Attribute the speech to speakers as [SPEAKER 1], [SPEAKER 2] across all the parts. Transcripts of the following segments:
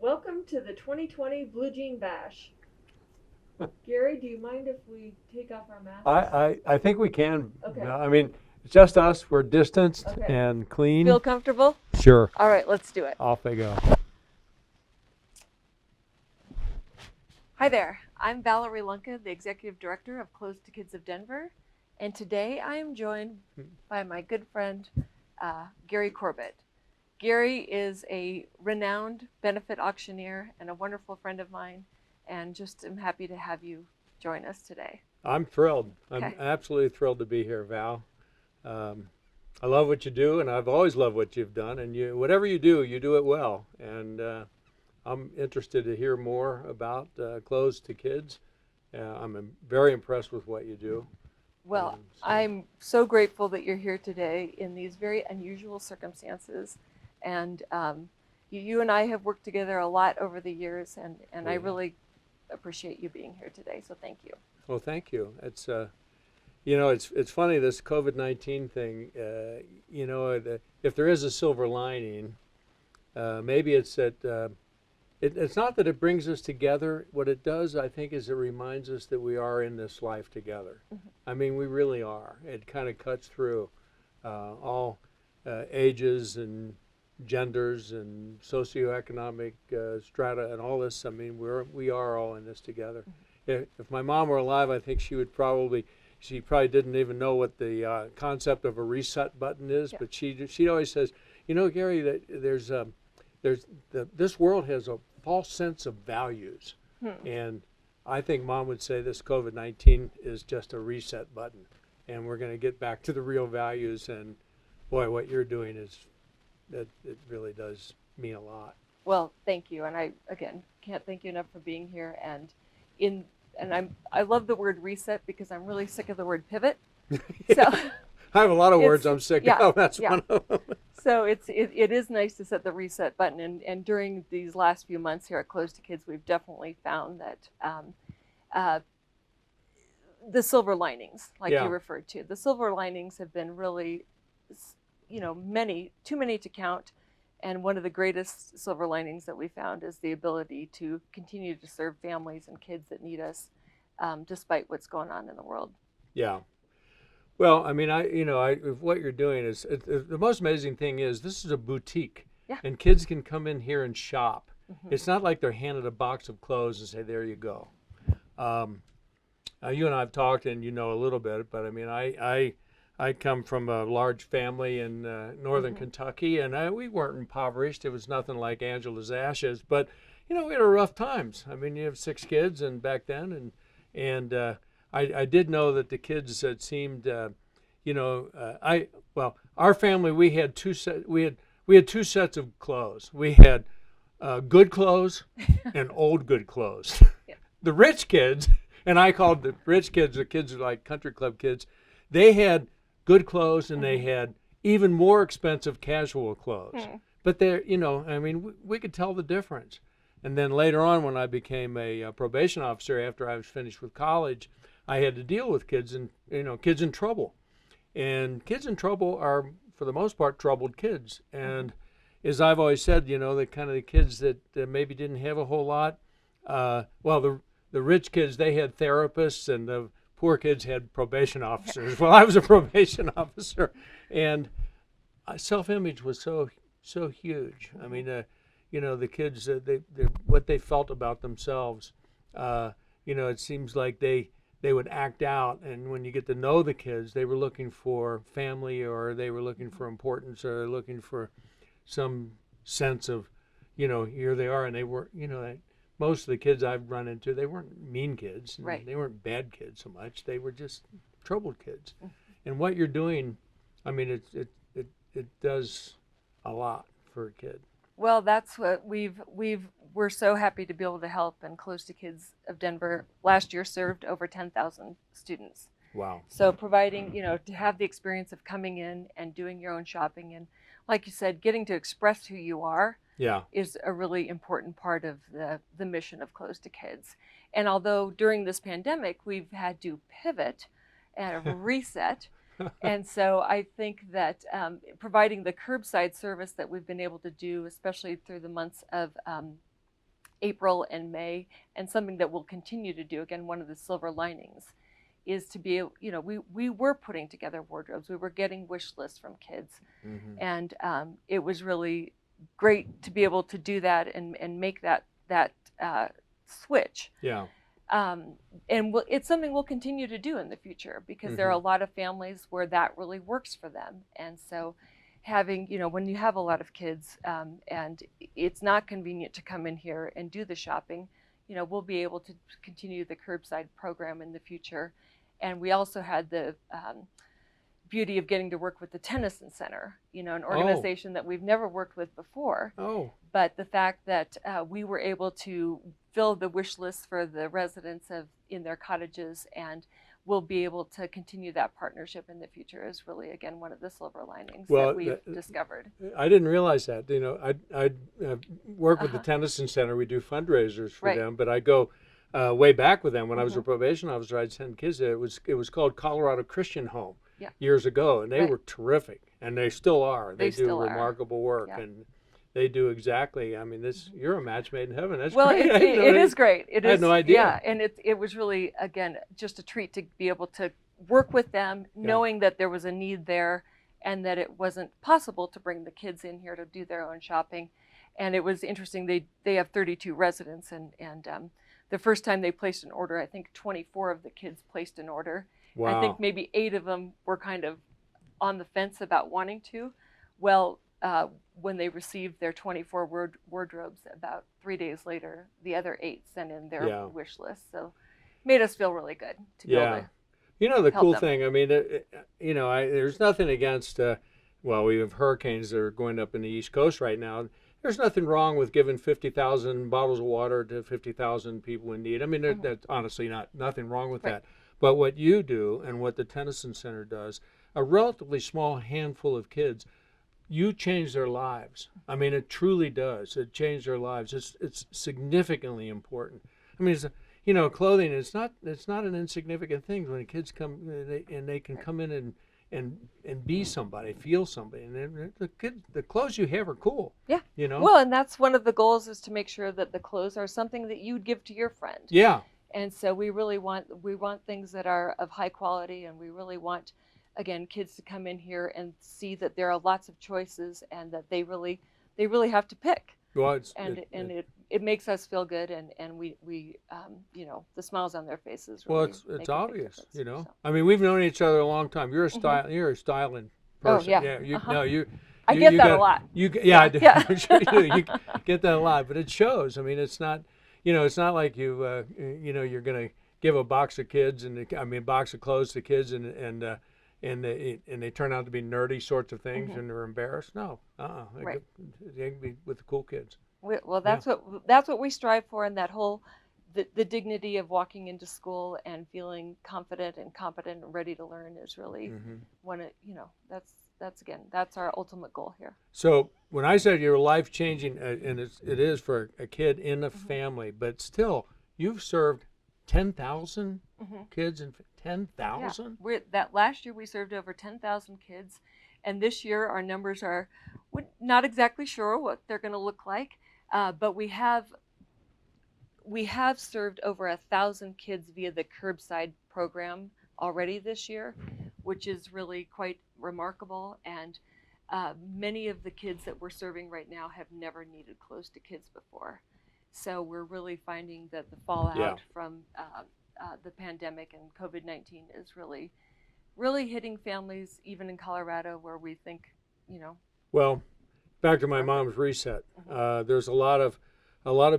[SPEAKER 1] Welcome to the 2020 Blue Jean Bash. Gary, do you mind if we take off our masks?
[SPEAKER 2] I think we can.
[SPEAKER 1] Okay.
[SPEAKER 2] I mean, it's just us. We're distanced
[SPEAKER 1] Okay.
[SPEAKER 2] and clean.
[SPEAKER 1] Feel comfortable?
[SPEAKER 2] Sure.
[SPEAKER 1] All right, let's do it.
[SPEAKER 2] Off they go.
[SPEAKER 1] Hi there. I'm Valerie Lunka, the Executive Director of Close to Kids of Denver. And today I am joined by my good friend, Gary Corbett. Gary is a renowned benefit auctioneer and a wonderful friend of mine, and just am happy to have you join us today.
[SPEAKER 2] I'm thrilled.
[SPEAKER 1] Okay.
[SPEAKER 2] I'm absolutely thrilled to be here, Val. I love what you do, and I've always loved what you've done. And whatever you do it well. And I'm interested to hear more about Close to Kids. I'm very impressed with what you do.
[SPEAKER 1] Well, I'm so grateful that you're here today in these very unusual circumstances. And you and I have worked together a lot over the years, and I really appreciate you being here today. So thank you.
[SPEAKER 2] Well, thank you. It's it's funny, this COVID-19 thing. If there is a silver lining, maybe it's that it's not that it brings us together. What it does, I think, is it reminds us that we are in this life together. Mm-hmm. I mean, we really are. It kind of cuts through all ages and genders and socioeconomic strata and all this. I mean, we are all in this together. Mm-hmm. If my mom were alive, I think she probably didn't even know what the concept of a reset button is. Yeah. But she always says, Gary, that this world has a false sense of values. And I think Mom would say this COVID-19 is just a reset button, and we're going to get back to the real values. And boy, what you're doing it really does mean a lot.
[SPEAKER 1] Well, thank you, and I again can't thank you enough for being here. I love the word reset because I'm really sick of the word pivot.
[SPEAKER 2] Yeah.
[SPEAKER 1] So
[SPEAKER 2] I have a lot of words I'm sick of. That's one of them.
[SPEAKER 1] So it is nice to set the reset button, and during these last few months here at Close to Kids, we've definitely found that the silver linings, like you referred to, the silver linings have been really, too many to count. And one of the greatest silver linings that we found is the ability to continue to serve families and kids that need us, despite what's going on in the world.
[SPEAKER 2] Yeah. Well, I mean, what you're doing is the most amazing thing is this is a boutique, and kids can come in here and shop. Mm-hmm. It's not like they're handed a box of clothes and say, "There you go." You and I have talked, and a little bit, but I mean, I come from a large family in northern mm-hmm. Kentucky, and we weren't impoverished. It was nothing like Angela's Ashes, but we had our rough times. I mean, you have 6 kids, and back then, and I did know that the kids that seemed, our family, we had two sets of clothes. We had good clothes and old good clothes. Yeah. The rich kids, and I called the rich kids, the kids are like country club kids, they had good clothes and they had even more expensive casual clothes. But they're, I mean, we could tell the difference. And then later on, when I became a probation officer after I was finished with college, I had to deal with kids in trouble. And kids in trouble are, for the most part, troubled kids. And as I've always said, the kind of the kids that maybe didn't have a whole lot, the rich kids, they had therapists, and the poor kids had probation officers. Well, I was a probation officer, and self-image was so huge. I mean, the kids, what they felt about themselves, it seems like they would act out, and when you get to know the kids, they were looking for family, or they were looking for importance, or looking for some sense of, here they are, and they were, most of the kids I've run into, they weren't mean kids. Right. They weren't bad kids so much. They were just troubled kids. And what you're doing, I mean, it does a lot for a kid.
[SPEAKER 1] Well, that's what we're so happy to be able to help, and Close to Kids of Denver last year served over 10,000 students.
[SPEAKER 2] Wow.
[SPEAKER 1] So providing, to have the experience of coming in and doing your own shopping, and like you said, getting to express who you are is a really important part of the mission of Close to Kids. And although during this pandemic, we've had to pivot and reset, and so I think that providing the curbside service that we've been able to do, especially through the months of April and May, and something that we'll continue to do. Again, one of the silver linings is to be, we were putting together wardrobes. We were getting wish lists from kids, and it was really great to be able to do that and make that switch.
[SPEAKER 2] Yeah.
[SPEAKER 1] And it's something we'll continue to do in the future, because there are a lot of families where that really works for them. And so having, when you have a lot of kids and it's not convenient to come in here and do the shopping, we'll be able to continue the curbside program in the future. And we also had the beauty of getting to work with the Thompson Center, an organization that we've never worked with before. But the fact that we were able to fill the wish lists for the residents in their cottages, and we'll be able to continue that partnership in the future, is really, again, one of the silver linings that we've discovered.
[SPEAKER 2] I didn't realize that. I work with the Thompson Center. We do fundraisers for them, but I go way back with them. When I was a probation officer, I'd send kids there. It was called Colorado Christian Home years ago, and they were terrific, and they still are. They do remarkable work, and they do exactly. I mean, you're a match made in heaven. That's great.
[SPEAKER 1] It is great. I had
[SPEAKER 2] no idea.
[SPEAKER 1] Yeah, and it was really, again, just a treat to be able to work with them, knowing that there was a need there, and that it wasn't possible to bring the kids in here to do their own shopping. And it was interesting. They have 32 residents, and the first time they placed an order, I think 24 of the kids placed an order.
[SPEAKER 2] Wow.
[SPEAKER 1] I think maybe 8 of them were kind of on the fence about wanting to. Well, when they received their 24 wardrobes, about 3 days later, the other 8 sent in their wish list. So it made us feel really good to be able to
[SPEAKER 2] the
[SPEAKER 1] help
[SPEAKER 2] cool
[SPEAKER 1] them.
[SPEAKER 2] thing, I mean, there's nothing against, we have hurricanes that are going up in the East Coast right now. There's nothing wrong with giving 50,000 bottles of water to 50,000 people in need. I mean, that's honestly nothing wrong with that. But what you do and what the Thompson Center does, a relatively small handful of kids, you change their lives. I mean, it truly does. It changed their lives. It's significantly important. I mean, clothing. It's not an insignificant thing when kids come and they can come in and be somebody, feel somebody, and the clothes you have are cool.
[SPEAKER 1] Yeah. Well, and that's one of the goals, is to make sure that the clothes are something that you'd give to your friend.
[SPEAKER 2] Yeah.
[SPEAKER 1] And so we want things that are of high quality, and we really want, again, kids to come in here and see that there are lots of choices, and that they really have to pick.
[SPEAKER 2] Well,
[SPEAKER 1] it makes us feel good, and we the smiles on their faces. Really
[SPEAKER 2] it's obvious, So. I mean, we've known each other a long time. You're a styling person.
[SPEAKER 1] Oh yeah.
[SPEAKER 2] I
[SPEAKER 1] get that a lot.
[SPEAKER 2] I do. I'm sure you do. You get that a lot, but it shows. I mean, it's not, it's not like you're going to give a box of clothes to kids and they turn out to be nerdy sorts of things and they're embarrassed. No, they can be with the cool kids.
[SPEAKER 1] Well, that's what we strive for, and that whole the dignity of walking into school and feeling confident and competent and ready to learn is really that's our ultimate goal here.
[SPEAKER 2] So when I said you're life changing, and it is for a kid in a family, but still you've served 10,000 kids, and 10,000.
[SPEAKER 1] Yeah. That last year we served over 10,000 kids, and this year our numbers are, we're not exactly sure what they're going to look like, but we have served over 1,000 kids via the curbside program already this year, which is really quite remarkable. And many of the kids that we're serving right now have never needed clothes to kids before. So we're really finding that the fallout from the pandemic and COVID-19 is really, really hitting families, even in Colorado, where we think,
[SPEAKER 2] Well, back to my mom's reset. There's a lot of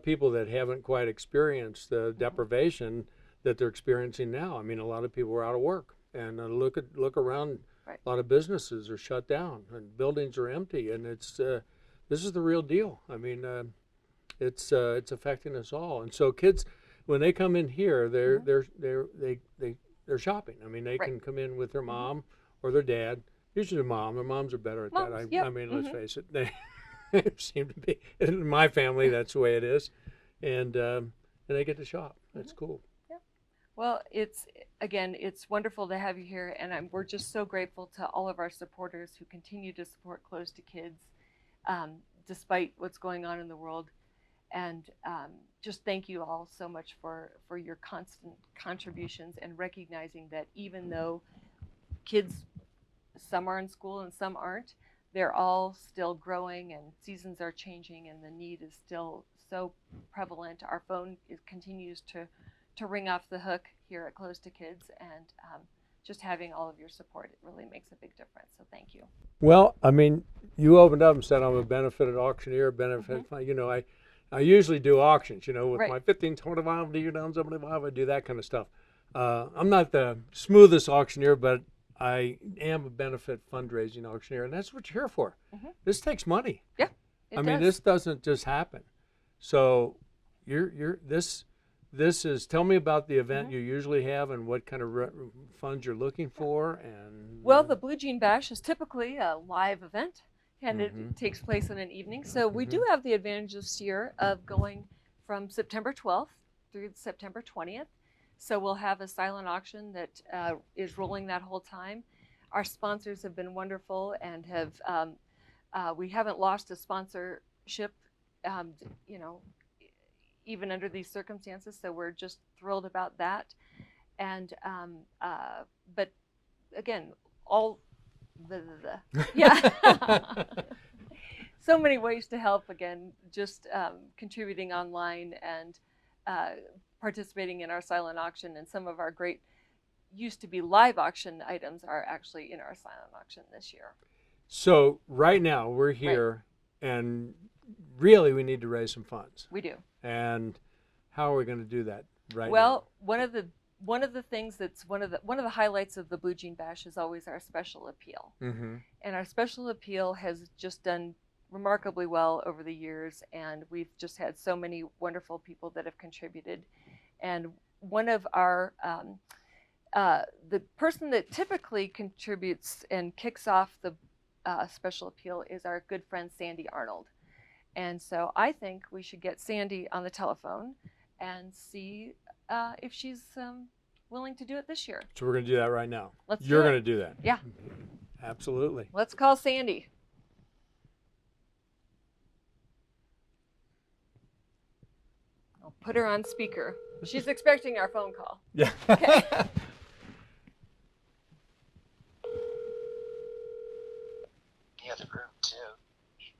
[SPEAKER 2] people that haven't quite experienced the deprivation that they're experiencing now. I mean, a lot of people are out of work, and look around.
[SPEAKER 1] Right.
[SPEAKER 2] A lot of businesses are shut down, and buildings are empty, and this is the real deal. I mean, it's affecting us all. And so kids, when they come in here, they're shopping. I mean, they can come in with their mom or their dad. Usually their moms are better at that. I mean, let's face it, they seem to be. In my family, that's the way it is, and they get to shop. That's cool.
[SPEAKER 1] Yeah. Well, it's wonderful to have you here, and we're just so grateful to all of our supporters who continue to support Close to Kids, despite what's going on in the world. And just thank you all so much for your constant contributions and recognizing that even though kids, some are in school and some aren't, they're all still growing and seasons are changing and the need is still so prevalent. Our phone continues to ring off the hook here at Close to Kids, and just having all of your support, it really makes a big difference. So thank you.
[SPEAKER 2] Well, I mean, you opened up and said I'm a benefited auctioneer, benefit fund. You know, I usually do auctions, you know, with
[SPEAKER 1] Right.
[SPEAKER 2] my 1525 deer down 75, I do that kind of stuff. I'm not the smoothest auctioneer, but I am a benefit fundraising auctioneer, and that's what you're here for. This takes money.
[SPEAKER 1] Yeah,
[SPEAKER 2] I mean, this doesn't just happen. So this is, tell me about the event you usually have and what kind of funds you're looking for. And
[SPEAKER 1] well, the Blue Jean Bash is typically a live event, and it takes place in an evening. So we do have the advantage this year of going from September 12th through September 20th. So we'll have a silent auction that is rolling that whole time. Our sponsors have been wonderful and have we haven't lost a sponsorship, you know, even under these circumstances. So we're just thrilled about that. And but again, all yeah. So many ways to help. Again, just contributing online and participating in our silent auction, and some of our great used to be live auction items are actually in our silent auction this year.
[SPEAKER 2] So right now we're here, and really we need to raise some funds.
[SPEAKER 1] We do.
[SPEAKER 2] And how are we going to do that right now?
[SPEAKER 1] Well, one of the things that's one of the highlights of the Blue Jean Bash is always our special appeal. And our special appeal has just done remarkably well over the years, and we've just had so many wonderful people that have contributed. And one of our the person that typically contributes and kicks off the special appeal is our good friend Sandy Arnold. And so I think we should get Sandy on the telephone and see if she's willing to do it this year.
[SPEAKER 2] So we're going to do that right now.
[SPEAKER 1] You're
[SPEAKER 2] going to do that.
[SPEAKER 1] Yeah.
[SPEAKER 2] Absolutely.
[SPEAKER 1] Let's call Sandy. I'll put her on speaker. She's expecting our phone call.
[SPEAKER 2] Yeah.
[SPEAKER 1] Okay.
[SPEAKER 3] The other room too.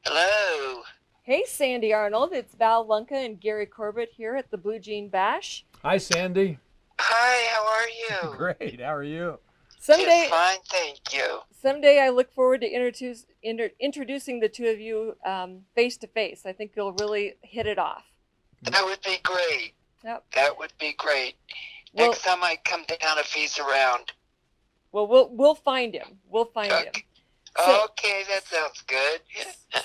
[SPEAKER 3] Hello.
[SPEAKER 1] Hey, Sandy Arnold. It's Val Lunka and Gary Corbett here at the Blue Jean Bash.
[SPEAKER 2] Hi, Sandy.
[SPEAKER 3] Hi, how are you?
[SPEAKER 2] Great. How are you?
[SPEAKER 1] Someday,
[SPEAKER 3] Just fine, thank you.
[SPEAKER 1] someday I look forward to introducing the two of you face to face. I think you'll really hit it off.
[SPEAKER 3] That would be great.
[SPEAKER 1] Yep.
[SPEAKER 3] That would be great.
[SPEAKER 1] Well-
[SPEAKER 3] Next time I come down if he's around.
[SPEAKER 1] Well, we'll find him. We'll find him. So-
[SPEAKER 3] Okay, that sounds good.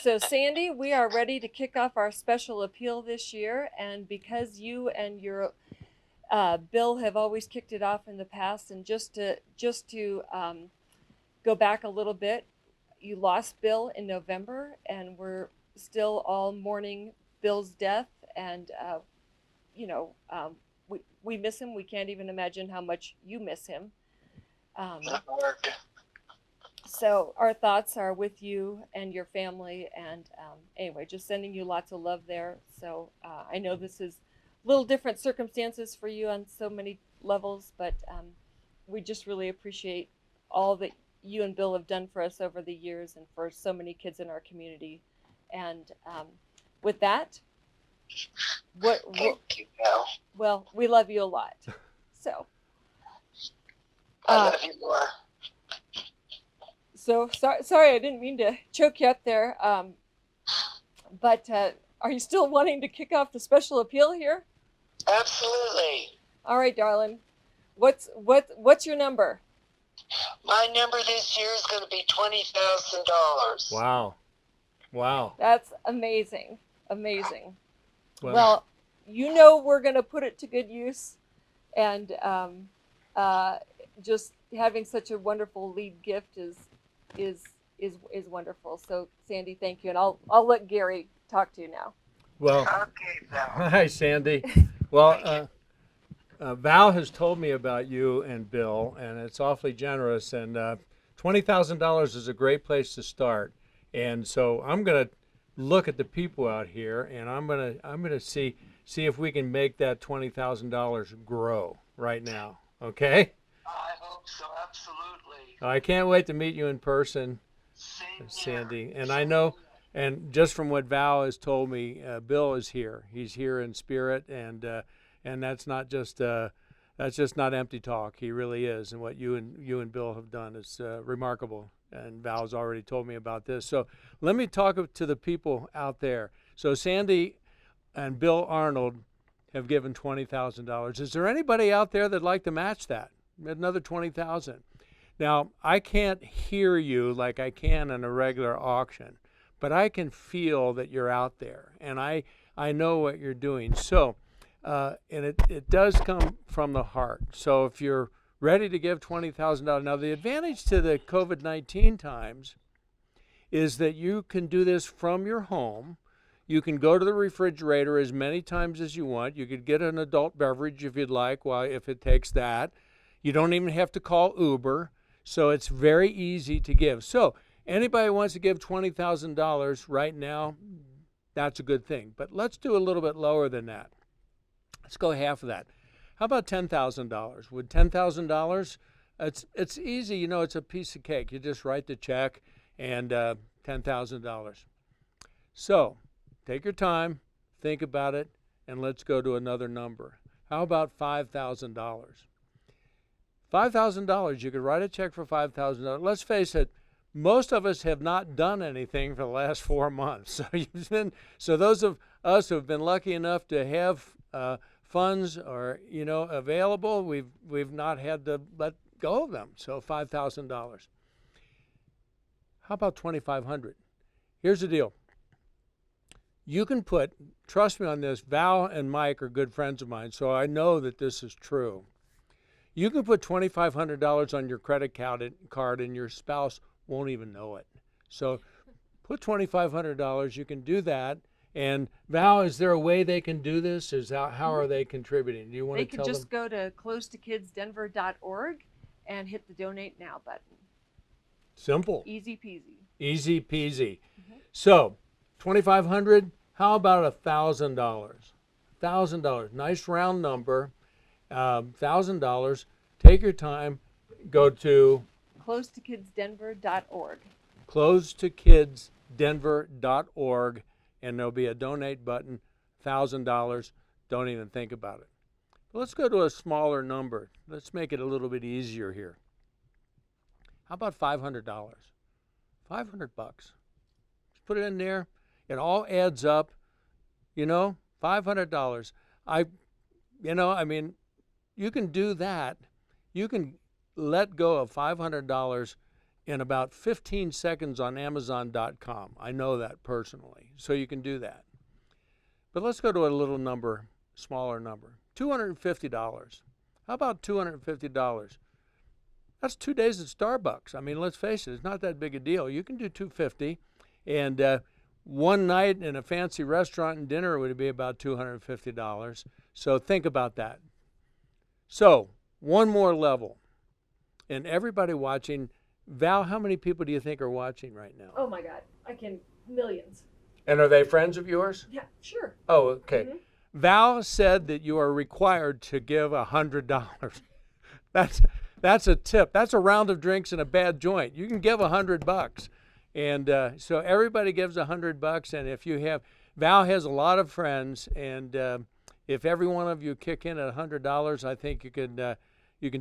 [SPEAKER 1] So, Sandy, we are ready to kick off our special appeal this year, and because you and your Bill have always kicked it off in the past, and just to go back a little bit, you lost Bill in November, and we're still all mourning Bill's death, and we miss him. We can't even imagine how much you miss him.
[SPEAKER 3] Lord.
[SPEAKER 1] So our thoughts are with you and your family, and anyway, just sending you lots of love there. So I know this is a little different circumstances for you on so many levels, but we just really appreciate all that you and Bill have done for us over the years and for so many kids in our community. And with that,
[SPEAKER 3] Thank you, Val.
[SPEAKER 1] well, we love you a lot. So.
[SPEAKER 3] I love you more.
[SPEAKER 1] So sorry, I didn't mean to choke you up there. But are you still wanting to kick off the special appeal here?
[SPEAKER 3] Absolutely.
[SPEAKER 1] All right, darling. What's your number?
[SPEAKER 3] My number this year is going to be $20,000.
[SPEAKER 2] Wow. Wow.
[SPEAKER 1] That's amazing. Amazing.
[SPEAKER 2] Well,
[SPEAKER 1] Well, we're going to put it to good use, and just having such a wonderful lead gift is wonderful. So, Sandy, thank you, and I'll let Gary talk to you now.
[SPEAKER 2] well,
[SPEAKER 3] Okay, Val.
[SPEAKER 2] hi, Sandy. Well, Val has told me about you and Bill, and it's awfully generous. And $20,000 is a great place to start. And so I'm going to look at the people out here, and I'm gonna see if we can make that $20,000 grow right now. Okay?
[SPEAKER 3] I hope so, absolutely.
[SPEAKER 2] I can't wait to meet you in person,
[SPEAKER 3] Same here.
[SPEAKER 2] Sandy. And I know, and just from what Val has told me, Bill is here. He's here in spirit, and that's not just not empty talk. He really is, and what you and Bill have done is remarkable. And Val's already told me about this. So let me talk to the people out there. So Sandy and Bill Arnold have given $20,000. Is there anybody out there that'd like to match that? Another $20,000. Now, I can't hear you like I can in a regular auction, but I can feel that you're out there, and I know what you're doing. So, and it does come from the heart. So if you're ready to give $20,000, now the advantage to the COVID-19 times is that you can do this from your home. You can go to the refrigerator as many times as you want. You could get an adult beverage if you'd like, if it takes that. You don't even have to call Uber. So it's very easy to give. So anybody who wants to give $20,000 right now, that's a good thing. But let's do a little bit lower than that. Let's go half of that. How about $10,000? Would $10,000? It's easy. You know, it's a piece of cake. You just write the check and $10,000. So take your time, think about it, and let's go to another number. How about $5,000? $5,000, you could write a check for $5,000. Let's face it, most of us have not done anything for the last 4 months. So those of us who have been lucky enough to have funds or available, we've not had to let go of them. So $5,000. How about $2,500? Here's the deal. You can put, trust me on this, Val and Mike are good friends of mine, so I know that this is true. You can put $2,500 on your credit card and your spouse won't even know it. So put $2,500. You can do that. And Val, is there a way they can do this? How are they contributing? Do you want to tell them?
[SPEAKER 1] They could just go to closetokidsdenver.org and hit the donate now button.
[SPEAKER 2] Simple.
[SPEAKER 1] Easy peasy.
[SPEAKER 2] Easy peasy. So $2,500. How about $1,000? $1,000. Nice round number. $1,000. Take your time. Go to
[SPEAKER 1] closetokidsdenver.org.
[SPEAKER 2] closetokidsdenver.org, and there'll be a donate button. $1,000. Don't even think about it. But let's go to a smaller number. Let's make it a little bit easier here. How about $500? $500. Just put it in there. It all adds up. $500. You can do that. You can let go of $500 in about 15 seconds on Amazon.com. I know that personally. So you can do that. But let's go to a little number, smaller number. $250. How about $250? That's 2 days at Starbucks. Let's face it, it's not that big a deal. You can do $250, and one night in a fancy restaurant and dinner would be about $250. So think about that. So one more level. And everybody watching, Val, how many people do you think are watching right now?
[SPEAKER 1] Oh my God, millions.
[SPEAKER 2] And are they friends of yours?
[SPEAKER 1] Yeah, sure.
[SPEAKER 2] Oh, okay. Mm-hmm. Val said that you are required to give $100. That's a tip. That's a round of drinks and a bad joint. You can give $100. And so everybody gives $100. And if you have, Val has a lot of friends, and if every one of you kick in at $100, I think you can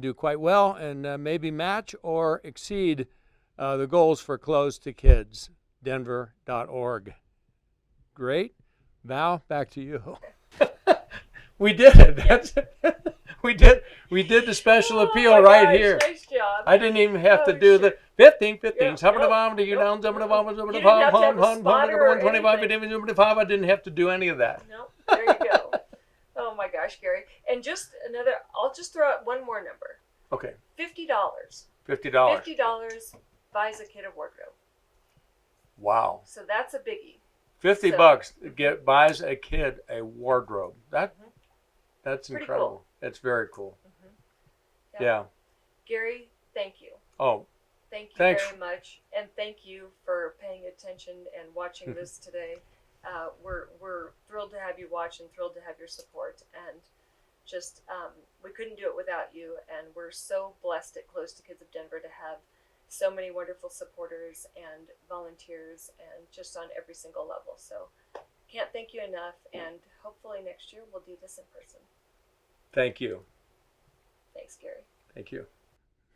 [SPEAKER 2] do quite well and maybe match or exceed the goals for closetokidsdenver.org. Great. Val, back to you. We did it. We did the special appeal right here.
[SPEAKER 1] Nice job.
[SPEAKER 2] I didn't even have to do the 15. Some of the bomb, do you down, some of the bomb, some of the bomb, 125, I didn't have to do any of that.
[SPEAKER 1] No, there you go. Oh my gosh, Gary. And I'll just throw out one more number.
[SPEAKER 2] Okay.
[SPEAKER 1] $50.
[SPEAKER 2] $50.
[SPEAKER 1] $50 buys a kid a wardrobe.
[SPEAKER 2] Wow.
[SPEAKER 1] So that's a biggie.
[SPEAKER 2] $50 buys a kid a wardrobe. That's
[SPEAKER 1] pretty
[SPEAKER 2] incredible.
[SPEAKER 1] Cool.
[SPEAKER 2] It's very cool.
[SPEAKER 1] Yeah. Gary, thank you.
[SPEAKER 2] Oh,
[SPEAKER 1] Thank you
[SPEAKER 2] Thanks.
[SPEAKER 1] very much, and thank you for paying attention and watching this today. We're thrilled to have you watch and thrilled to have your support, and just we couldn't do it without you. And we're so blessed at Close to Kids of Denver to have so many wonderful supporters and volunteers, and just on every single level. So can't thank you enough, and hopefully next year we'll do this in person.
[SPEAKER 2] Thank you.
[SPEAKER 1] Thanks, Gary.
[SPEAKER 2] Thank you.